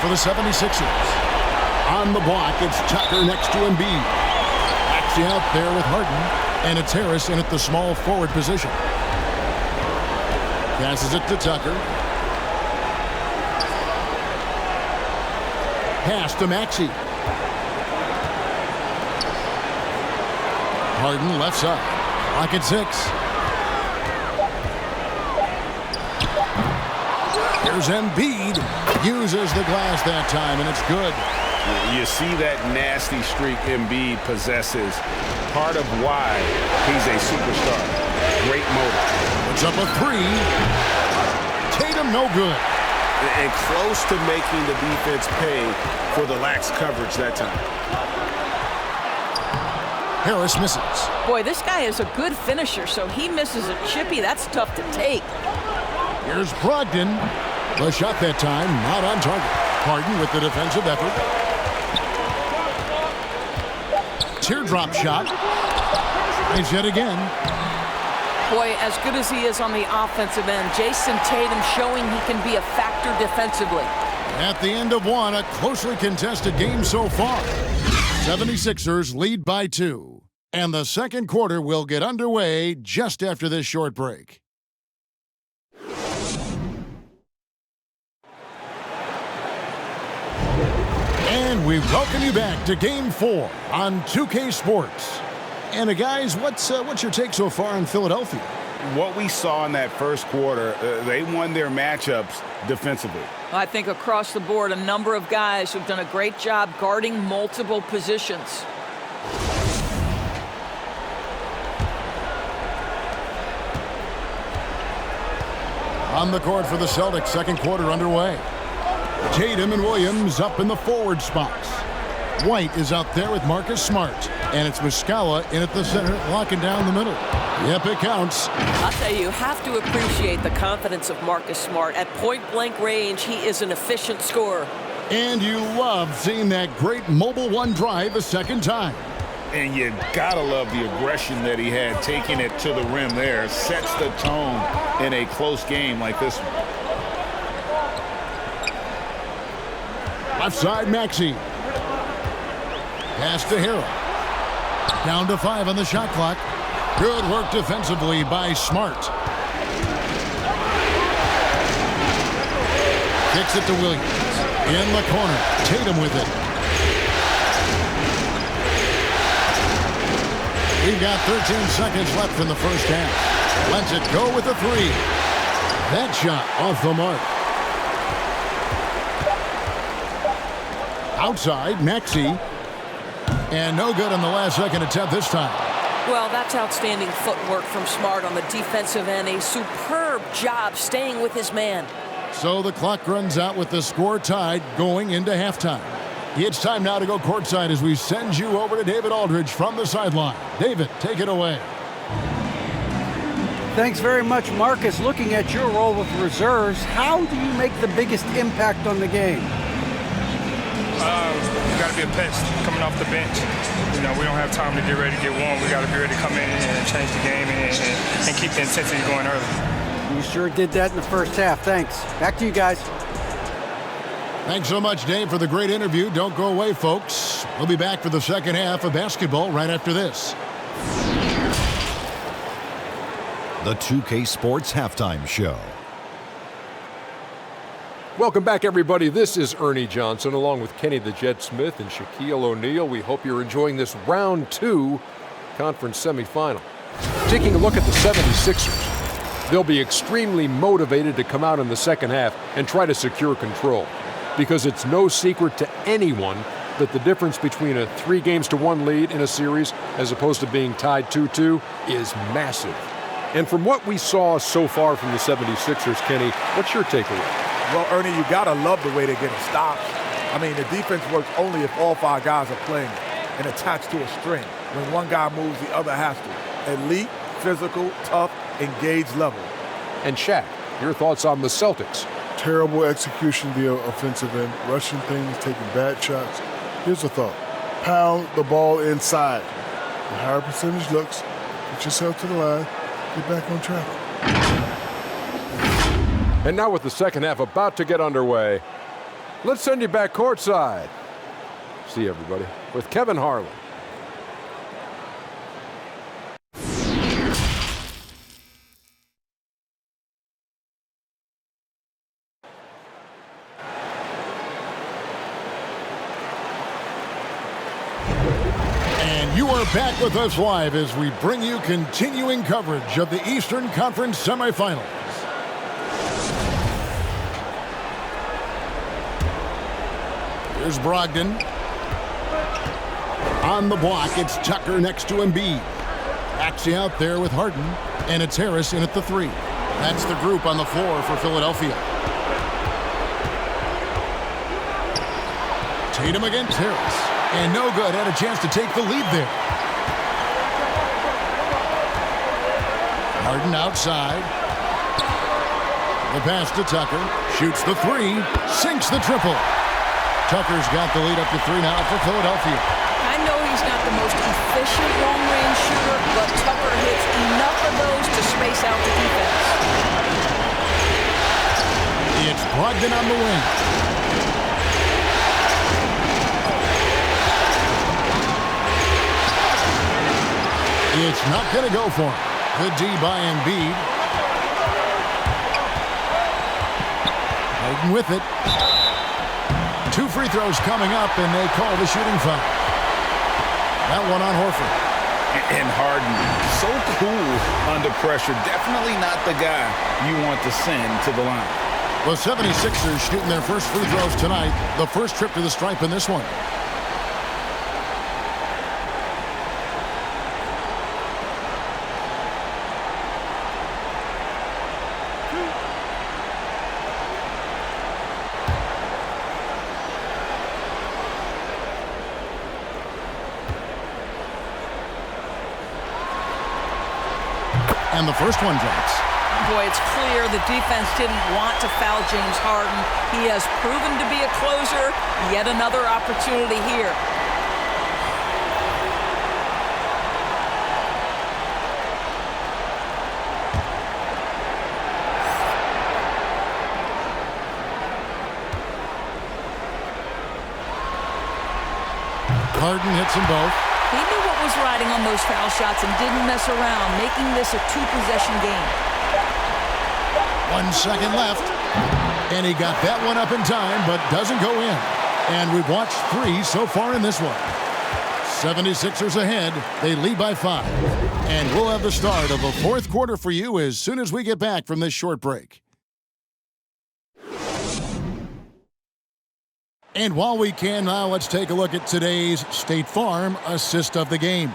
for the 76ers. On the block, it's Tucker next to Embiid. Maxey out there with Harden, and it's Harris in at the small forward position. Passes it to Tucker. Pass to Maxey. Harden left side. Clock at 6. Here's Embiid. Uses the glass that time, and it's good. You see that nasty streak Embiid possesses. Part of why he's a superstar. Great motor. Puts up a 3. Tatum no good. And close to making the defense pay for the lax coverage that time. Harris misses. Boy, this guy is a good finisher, so he misses a chippy. That's tough to take. Here's Brogdon. The shot that time, not on target. Harden with the defensive effort. Teardrop shot. Tries yet again. Boy, as good as he is on the offensive end, Jason Tatum showing he can be a factor defensively. At the end of one, a closely contested game so far. 76ers lead by 2. And the second quarter will get underway just after this short break. And we welcome you back to Game 4 on 2K Sports. And guys, what's your take so far in Philadelphia? What we saw in that first quarter, they won their matchups defensively. I think across the board, a number of guys who've done a great job guarding multiple positions. On the court for the Celtics, second quarter underway. Tatum and Williams up in the forward spots. White is out there with Marcus Smart. And it's Muscala in at the center, locking down the middle. Yep, it counts. I'll tell you, you have to appreciate the confidence of Marcus Smart. At point-blank range, he is an efficient scorer. And you love seeing that great mobile one drive a second time. And you gotta love the aggression that he had, taking it to the rim there. Sets the tone in a close game like this one. Left side, Maxey. Pass to Harrell. Down to 5 on the shot clock. Good work defensively by Smart. Kicks it to Williams. In the corner. Tatum with it. We've got 13 seconds left in the first half. Lets it go with a 3. That shot off the mark. Outside, Maxey. And no good on the last second attempt this time. Well, that's outstanding footwork from Smart on the defensive end. A superb job staying with his man. So the clock runs out with the score tied going into halftime. It's time now to go courtside as we send you over to David Aldridge from the sideline. David, take it away. Thanks very much, Marcus. Looking at your role with reserves, how do you make the biggest impact on the game? You got to be a pest coming off the bench. You know, we don't have time to get ready to get warm. We got to be ready to come in and change the game and keep the intensity going early. You sure did that in the first half. Thanks. Back to you guys. Thanks so much, Dave, for the great interview. Don't go away, folks. We'll be back for the second half of basketball right after this. The 2K Sports Halftime Show. Welcome back, everybody. This is Ernie Johnson along with Kenny the Jet Smith and Shaquille O'Neal. We hope you're enjoying this round 2 conference semifinal. Taking a look at the 76ers, they'll be extremely motivated to come out in the second half and try to secure control, because it's no secret to anyone that the difference between a 3-1 lead in a series as opposed to being tied 2-2 is massive. And from what we saw so far from the 76ers, Kenny, what's your takeaway? Well, Ernie, you got to love the way they're getting stopped. I mean, the defense works only if all 5 guys are playing and attached to a string. When one guy moves, the other has to. Elite, physical, tough, engaged level. And Shaq, your thoughts on the Celtics? Terrible execution via offensive end, rushing things, taking bad shots. Here's a thought. Pound the ball inside. The higher percentage looks, get yourself to the line, get back on track. And now with the second half about to get underway, Let's send you back courtside. See everybody with Kevin Harlan. And you are back with us live as we bring you continuing coverage of the Eastern Conference semifinals. Here's Brogdon. On the block, it's Tucker next to Embiid. Maxey out there with Harden, and it's Harris in at the 3. That's the group on the floor for Philadelphia. Tatum against Harris. And no good. Had a chance to take the lead there. Harden outside. The pass to Tucker. Shoots the 3. Sinks the triple. Tucker's got the lead up to 3 now for Philadelphia. I know he's not the most efficient long-range shooter, but Tucker hits enough of those to space out the defense. It's Brogdon on the wing. It's not going to go for him. Good D by Embiid. Harden with it. 2 free throws coming up, and they call the shooting foul. That one on Horford. And Harden, so cool under pressure. Definitely not the guy you want to send to the line. The 76ers shooting their first free throws tonight. The first trip to the stripe in this one. And the first one drops. Boy, it's clear the defense didn't want to foul James Harden. He has proven to be a closer. Yet another opportunity here. Harden hits them both. He knew what was riding on those foul shots and didn't mess around, making this a 2-possession game. 1 second left. And he got that one up in time, but doesn't go in. And we've watched 3 so far in this one. 76ers ahead. They lead by 5. And we'll have the start of the 4th quarter for you as soon as we get back from this short break. And while we can now, let's take a look at today's State Farm assist of the game.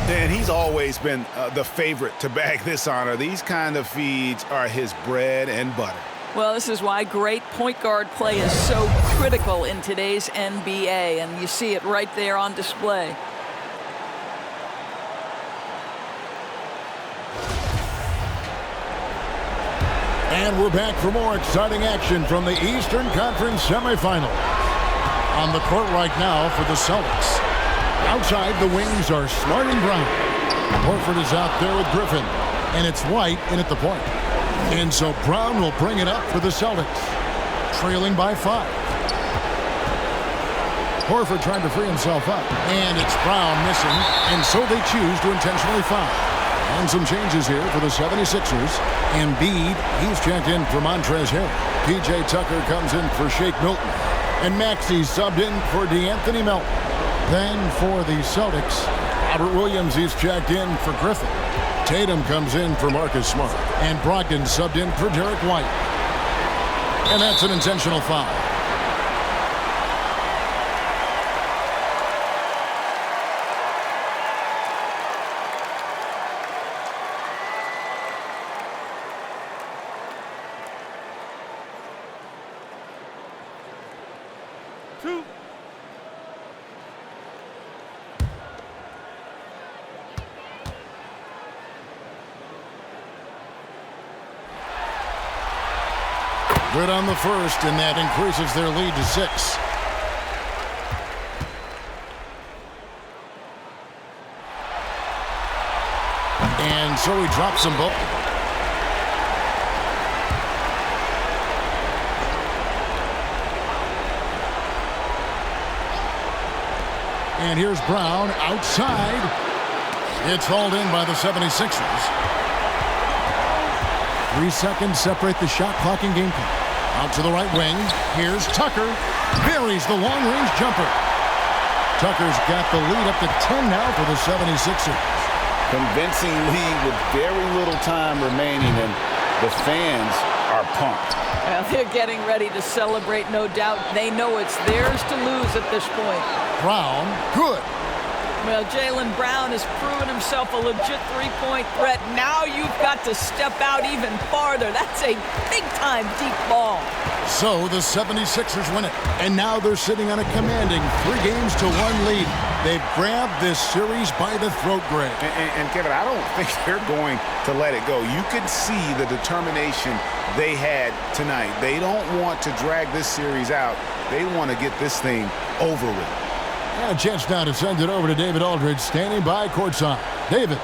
And he's always been the favorite to bag this honor. These kind of feeds are his bread and butter. Well, this is why great point guard play is so critical in today's NBA, and you see it right there on display. And we're back for more exciting action from the Eastern Conference semifinals. On the court right now for the Celtics. Outside, the wings are Smart and Brown. Horford is out there with Griffin. And it's White in at the point. And so Brown will bring it up for the Celtics. Trailing by 5. Horford trying to free himself up. And it's Brown missing. And so they choose to intentionally foul. And some changes here for the 76ers. Embiid, he's checked in for Montrezl Harrell. P.J. Tucker comes in for Shake Milton. And Maxey subbed in for DeAnthony Melton. Then for the Celtics, Robert Williams, he's checked in for Griffin. Tatum comes in for Marcus Smart. And Brogdon subbed in for Derek White. And that's an intentional foul. Good on the first, and that increases their lead to 6. And so he drops them both. And here's Brown outside. It's hauled in by the 76ers. 3 seconds separate the shot clock and game clock. Out to the right wing. Here's Tucker. Buries the long-range jumper. Tucker's got the lead up to 10 now for the 76ers. Convincing lead with very little time remaining, and the fans are pumped. Well, they're getting ready to celebrate, no doubt. They know it's theirs to lose at this point. Brown, good. Well, Jaylen Brown has proven himself a legit three-point threat. Now you've got to step out even farther. That's a big-time deep ball. So the 76ers win it. And now they're sitting on a commanding 3-1 lead. They've grabbed this series by the throat, Greg. And Kevin, I don't think they're going to let it go. You could see the determination they had tonight. They don't want to drag this series out. They want to get this thing over with. And a chance now to send it over to David Aldridge, standing by courtside. David.